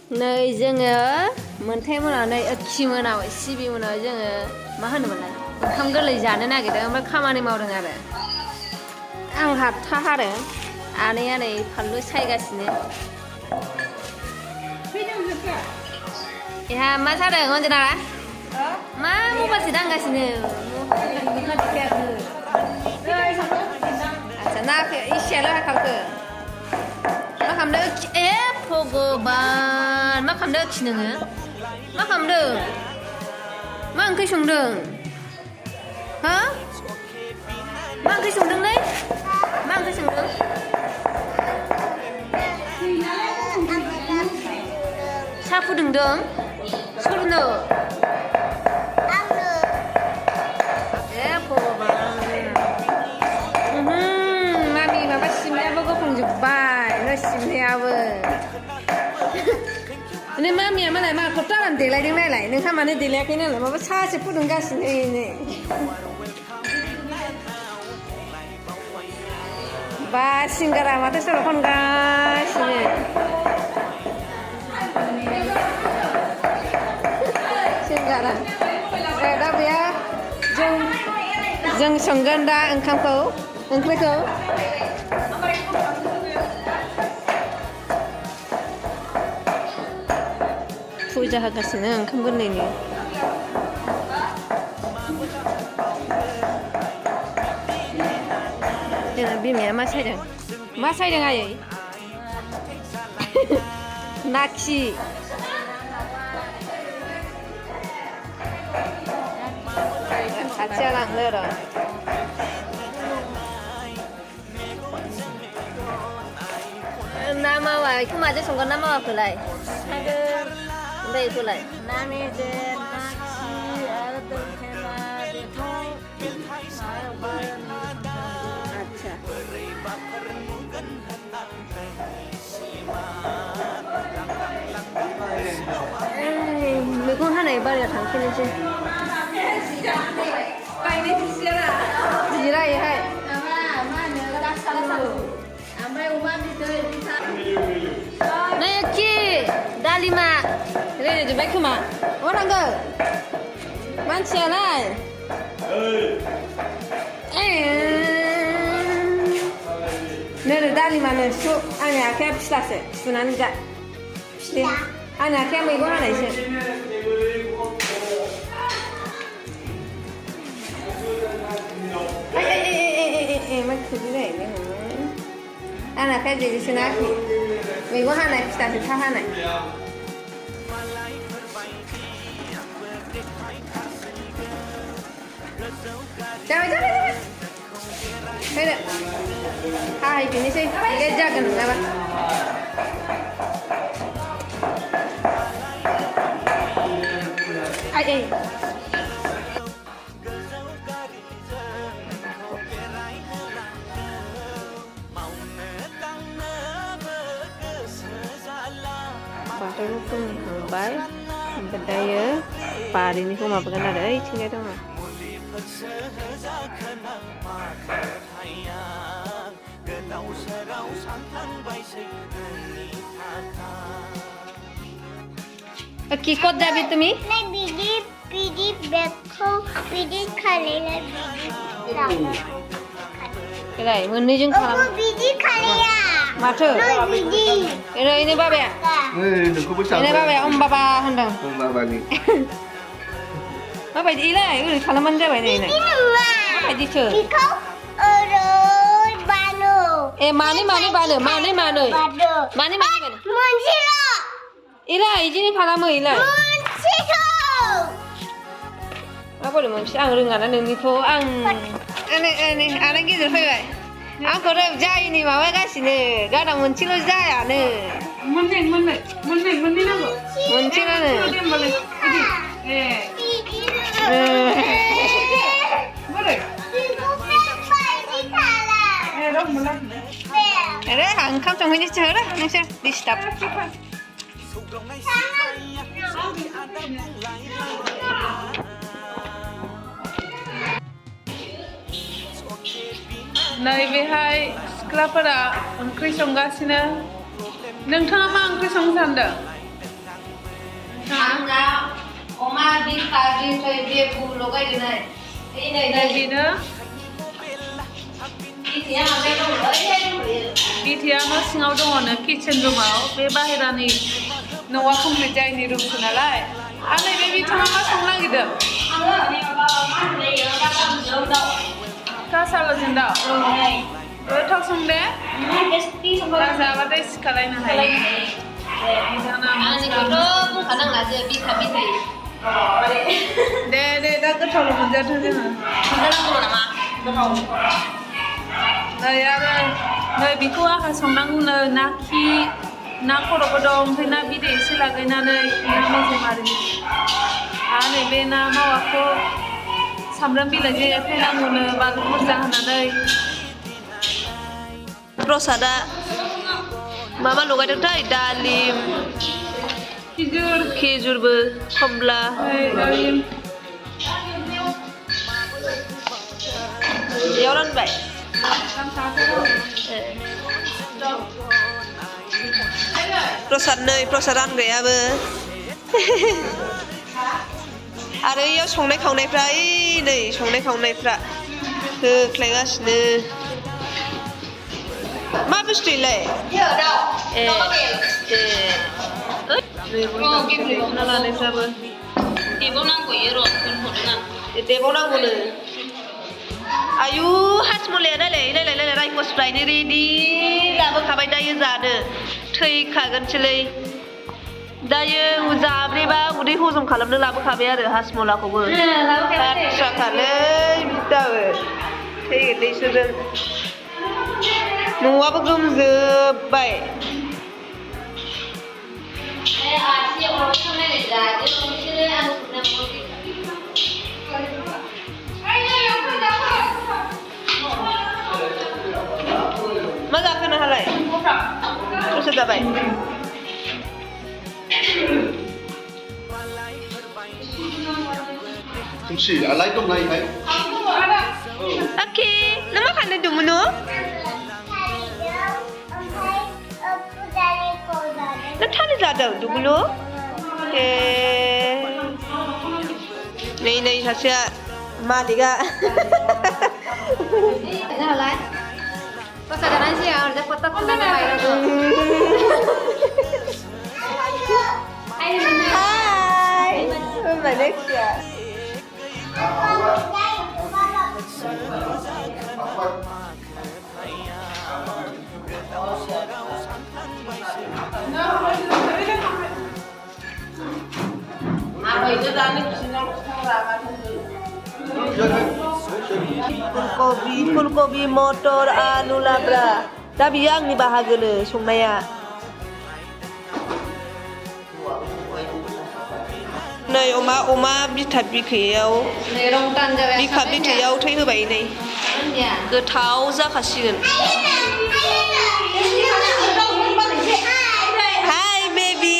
नै जोङो मोनथाय मोनाव नै खि मोनाव सिबि मोनाव जोङो मा होनोमोनलाय ओंखाम गोरलै जानो नागिरदों ओमफ्राय खामानि मावदों आरो आं हाबथा आरो आनैया नै फानलु सायगासिनो एहा मा जादों अनजना मा मबाइलसो दांगासिनो आच्छा नायाखै इसेयाल' हाखावखो मा खालामदों ए भगबान मा खालामदों खि नोङो मा खालामदों मा ओंख्रि संदों हो मा ओंख्रि संदोंलै मा ओंख्रि संदों साहा फुदुंदों सोरनो ए भगबान मामि माबा सिमनायाबो गोफुंजोब्बाय न' सिमनायाबो नै मामिया मालाय माखौ ताराम देलायदों नायलाय नोंहा मानो देलायाखै नालाय माबा साहासो फुदुंगासिनो नै बा सिंगारा माथो सल' खनगासिनो सिंगारा दा बेयो जों संगोन दा ओंख्रिखौ फुजा होगासिनो ओंखाम गोरलैनि जोंना बिमाया मा सायदों आयै नाखि खाथिया लांनो र' ना मावा बेखौ माजों संगोन ना मावाखौलाय ओमफ्राय बेखौलाय ना मेजेम ना खि आरो दोनथेमा बेखौ आच्छा मैगं हानाय बारियाव थांफिनोसै जिरायोहाय नै खि दालिमा रायज्लायजोब्बाय खोमा अ थांगौ मानसियालाय नै दालिमानो सु आंनि आखाइया फिस्लासो सुनानै जा आंनि आखाइया मैगं हानायसो मा खुबिलायलै नोङो आंनि आखाइया जेरैसो ना मैगं हानाय फिथासो था हानाय जाबाय फैदो हाहैफिननोसै लेट जागोन नङाबा आयै बाथौखौ खुलुमखांबाय ओमफ्राय दायो बारिनिखौ माबागोन आरो ओइथिंजाय दङ কি কত যাবি তুমি मोननैजों खालाम माथो ओरैनो बाबाया बाबाया बाबा होनदों माबायदि इलाय ओरै खालामबानो जाबाय नै माबायदिसो ए मानै बानो इलाय इदिनो खालामो इलाय माबोरै मोनसे आं रोङाना नोंनिखौ आं आनै गेजेर फैबाय आंखौ जायिनि माबागासिनो गाना मोनसेल' जायानो मोननै नांगौ मोनसेलानो अरे ओंखाम संहैनोसै हो नोंसोर डिस्टार्ब नैबेहाय सिख्लाफोरा ओंख्रि संगासिनो नोंथाङा मा ओंख्रि संनो सानदों आंना अमा बिखा बिथै बेबु लगायदों नै बेनो बिथैया माबाय दं बिथैया न' सिङाव दङनो किचेन रुमाव बे बाहेरानि न'आ कमप्लिट जायैनि रुमसो नालाय आरो नैबे बिथाङा मा संनो नागिरदों कासाल'जों दाउ गोथाव संदे आं जाबाथाय सिखालायनो हायो आंनिखौथ' बुंखानांलासो बिखा बिथै दे दा गोथावल' मोनजाथों जोङो मोनजानांगौ नामा नै आरो नै बेखौ आंहा संनांगौनो ना खर'बो दं ओमफ्राय ना बिदै एसे लागायनानै ना मेजेमारि आरो नैबे ना मावाखौ सामब्राम बिलाइजों एरफायनांगौनो बानलु बुरजा होनानै प्रसादा माबा लगायदोंथाय दालिम खिजुरबो खमला बेयाव रानबाय प्रसाद रानग्रायाबो आरो इयाव संनाय खावनायफ्रा नै संनाय खावनायफ्रा होख्लायगासिनो मा बुस्थु इलाय लानायफ्राबो देबावनांगौनो आयु हासमलाया नायलाय रायखसफ्रायनो रेडि लाबोखाबाय दायो जानो थैखागोनसोलै दायो जाब्रेबा उदै हजम खालामनो लाबोखाबाय आरो हासमलाखौबो बाथ्राखालै बिदाबो थैगोनलै इसोरजों न'आबो गोमजोब्बाय मा जाखो नोंहालाय सोर जाबाय Tumsi, alay dong nai hai. Oke, nama kan ada dulu. Nathali zada dulu. Nei sasia maliga. Nah lah. Pas ada nasi ya, ada foto-foto kayak gitu. Hai, Malaysia. Fulgobi, motor, anu labra. Dah biang ni bahagian संनाया. नै अमा बिथा बिखैयाव बिखा बिथैयाव थै होबाय नै गोथाव जाखासिगोन hi baby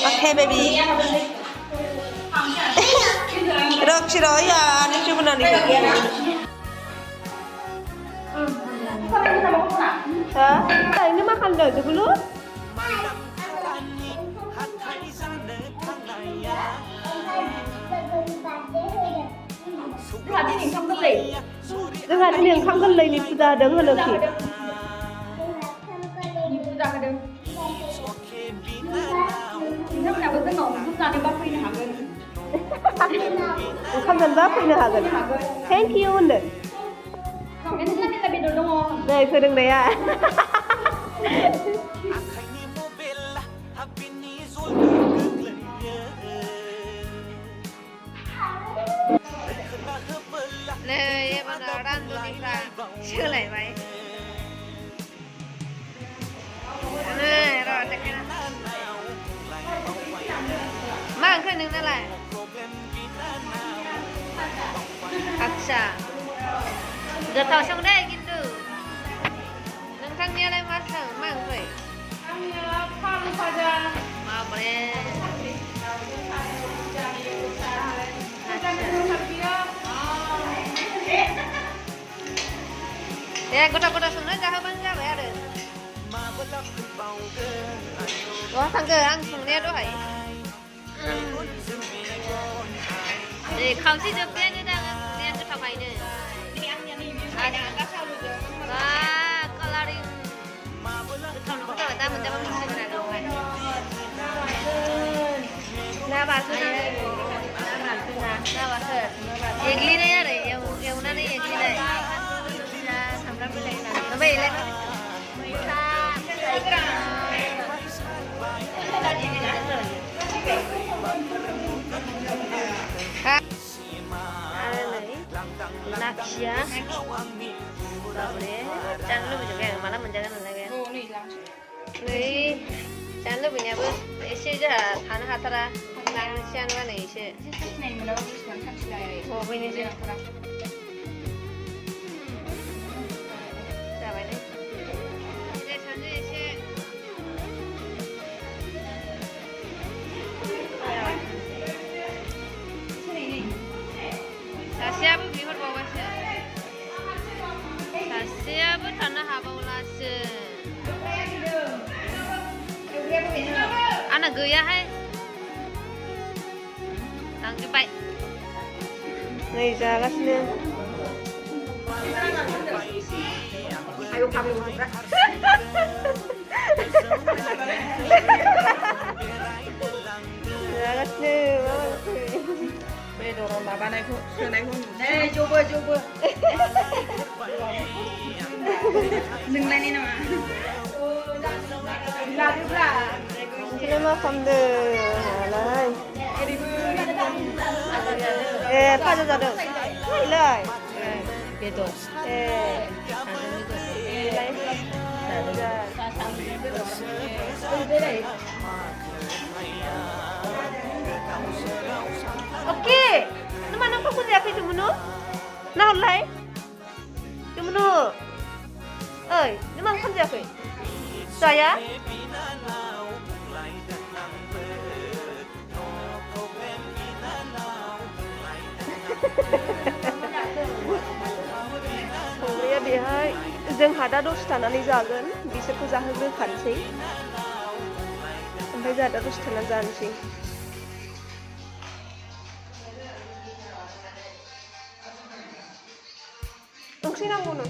oke baby Roxiro ya ani coba nanti Hah? Ini makan dulu? Dengan ini yang kamu kan ini sudah ada nggak lagi? Kamu berapa ini harga? Thank you nih. Này thôi đừng đấy à Này em bắt đầu đang đưa đi ra chưa lại vậy Này rồi chắc cái mang cái nâng nó lại Aksa Gak xong deh gitu. Nengkangnya lagi masang, mang gue. Kami paling saja. Mau boleh. गथा गथा संना जाहोबानो जाबाय आरो बहा थांखो आं संनाया दहाय नै खावसे जोब्बायानो दा आं संनाया गोथावखायनो बा कालारिं गोथाव नंगौ जाबाय दा मोनजाबा मिथिगोन आरो ना बाथोन एग्लिनाय आरो एवनानै एग्लिनाय सामब्राम बिलाइ होनानै ओमफ्राय नाखिया बाबरे जानो लुबैजोब्बाय आं माला मोनजागोन मोनलायबाय नै जानो लुबैनायाबो एसे जोंहा थानो हाथारा लांनोसैयानो नै एसे बेनोसै जाबाय नै सानसे एसे सासेयाबो बिहरबावबायसो सासेयाबो थानो हाबावलासो आंना गैयाहाय थांजोब्बाय नै जागासिनो बेदराव माबानायखौ सोनायखौ जौबो नोंलायनि नामा लादोब्रा बिदिनो मा खालामदों नालाय ए फाजा जादों फैलाय बेदर oke lu mana kok kuliah itu menu nah oleh itu menu lu mana kerja ke saya संनाया बेहाय जोंहा दा दसे थानानै जागोन बिसोरखौ जाहोग्रोखानोसै ओमफ्राय जोंहा दा दसे थानानै जानोसै ओंख्रि नांगौ नों